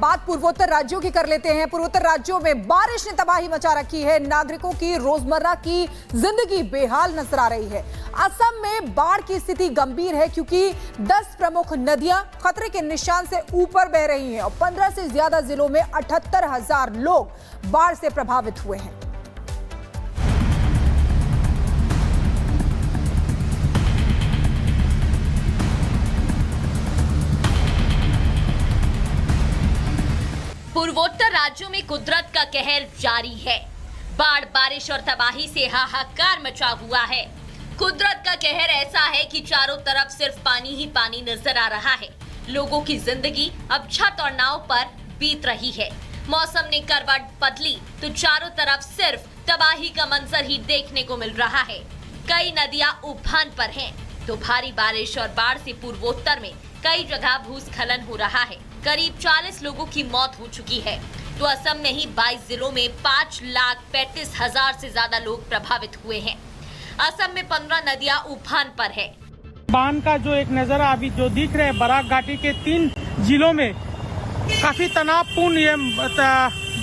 बात पूर्वोत्तर राज्यों की कर लेते हैं। पूर्वोत्तर राज्यों में बारिश ने तबाही मचा रखी है। नागरिकों की रोजमर्रा की जिंदगी बेहाल नजर आ रही है। असम में बाढ़ की स्थिति गंभीर है क्योंकि 10 प्रमुख नदियां खतरे के निशान से ऊपर बह रही हैं और 15 से ज्यादा जिलों में 78,000 लोग बाढ़ से प्रभावित हुए हैं। पूर्वोत्तर राज्यों में कुदरत का कहर जारी है। बाढ़, बारिश और तबाही से हाहाकार मचा हुआ है। कुदरत का कहर ऐसा है कि चारों तरफ सिर्फ पानी ही पानी नजर आ रहा है। लोगों की जिंदगी अब छत और नाव पर बीत रही है। मौसम ने करवट बदली तो चारों तरफ सिर्फ तबाही का मंजर ही देखने को मिल रहा है। कई नदियां उफान पर हैं, तो भारी बारिश और बाढ़ से पूर्वोत्तर में कई जगह भूस्खलन हो रहा है। करीब 40 लोगों की मौत हो चुकी है। तो असम में ही 22 जिलों में 5,35,000 से ज्यादा लोग प्रभावित हुए हैं। असम में 15 नदियां उफान पर है। बांध का जो एक नजारा अभी जो दिख रहे हैं, बराक घाटी के 3 जिलों में काफी तनावपूर्ण ये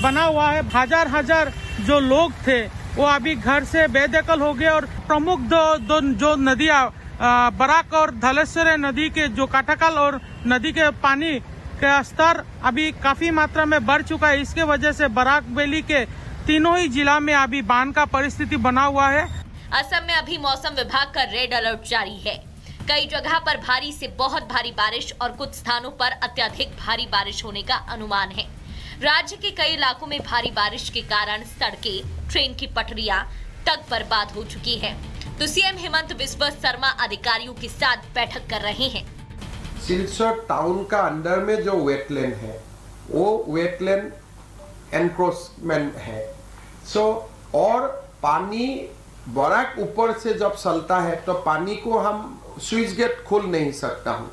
बना हुआ है। हजार जो लोग थे वो अभी घर से बेदखल हो गए और प्रमुख जो नदियां बराक और धलेश्वरी नदी के जो काटाकाल और नदी के पानी का स्तर अभी काफी मात्रा में बढ़ चुका है। इसके वजह से बराक वैली के तीनों ही जिला में अभी बाढ़ का परिस्थिति बना हुआ है। असम में अभी मौसम विभाग का रेड अलर्ट जारी है। कई जगह पर भारी से बहुत भारी बारिश और कुछ स्थानों पर अत्यधिक भारी बारिश होने का अनुमान है। राज्य के कई इलाकों में भारी बारिश के कारण सड़कें, ट्रेन की पटरियां तक बर्बाद हो चुकी है। तो सीएम हेमंत बिस्वा शर्मा अधिकारियों के साथ बैठक कर रहे हैं। सिलचर टाउन का अंदर में जो वेटलैंड है वो वेटलैंड एनक्रोचमेंट है। और पानी बराक ऊपर से जब चलता है तो पानी को हम स्विच गेट खोल नहीं सकता हूँ,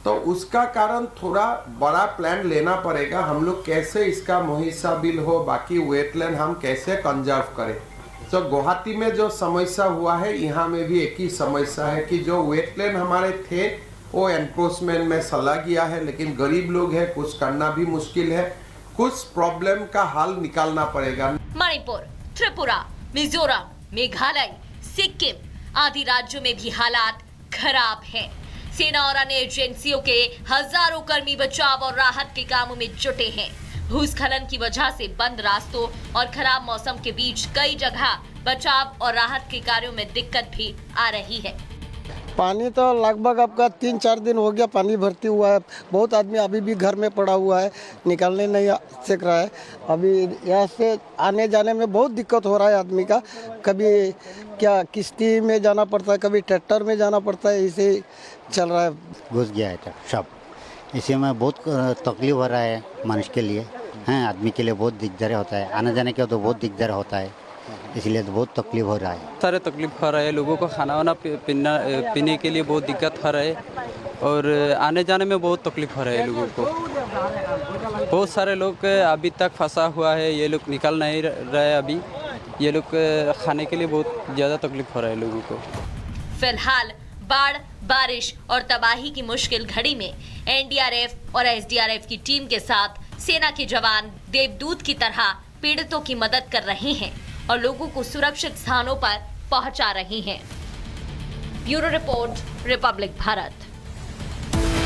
तो उसका कारण थोड़ा बड़ा प्लान लेना पड़ेगा। हम लोग कैसे इसका मुहिस्सा बिल हो, बाकी वेटलैंड हम कैसे कंजर्व करें। तो गुवाहाटी में जो समस्या हुआ है, यहाँ में भी एक ही समस्या है कि जो वेटलैंड हमारे थे वो एनक्रोचमेंट में चला गया है, लेकिन गरीब लोग हैं, कुछ करना भी मुश्किल है। कुछ प्रॉब्लम का हल निकालना पड़ेगा। मणिपुर, त्रिपुरा, मिजोरम, मेघालय, सिक्किम आदि राज्यों में भी हालात खराब हैं। सेना और अन्य एजेंसियों के हजारों कर्मी बचाव और राहत के कामों में जुटे हैं। भूस्खलन की वजह से बंद रास्तों और खराब मौसम के बीच कई जगह बचाव और राहत के कार्यों में दिक्कत भी आ रही है। पानी तो लगभग आपका 3-4 दिन हो गया पानी भर्ती हुआ है। बहुत आदमी अभी भी घर में पड़ा हुआ है, निकलने नहीं सक रहा है। अभी यहाँ से आने जाने में बहुत दिक्कत हो रहा है आदमी का। कभी क्या किश्ती में जाना पड़ता है, कभी ट्रैक्टर में जाना पड़ता है, इसे चल रहा है। घुस गया है सब, इसी में बहुत तकलीफ हो रहा है मनुष्य के लिए, हैं आदमी के लिए बहुत दिक्कत होता है। आने जाने के तो बहुत दिक्कत होता है, इसलिए तो बहुत तकलीफ हो रहा है। सारे तकलीफ हो रहा है, लोगों को खाना वाना पीने के लिए बहुत दिक्कत हो रहा है और आने जाने में बहुत तकलीफ हो रहा है लोगों को। बहुत सारे लोग अभी तक फंसा हुआ है, ये लोग निकल नहीं रहे। अभी ये लोग खाने के लिए बहुत ज़्यादा तकलीफ हो रहा है लोगों को। फिलहाल बाढ़, बारिश और तबाही की मुश्किल घड़ी में एनडीआरएफ और एसडीआरएफ की टीम के साथ सेना के जवान देवदूत की तरह पीड़ितों की मदद कर रहे हैं और लोगों को सुरक्षित स्थानों पर पहुंचा रहे हैं। Bureau report, Republic Bharat.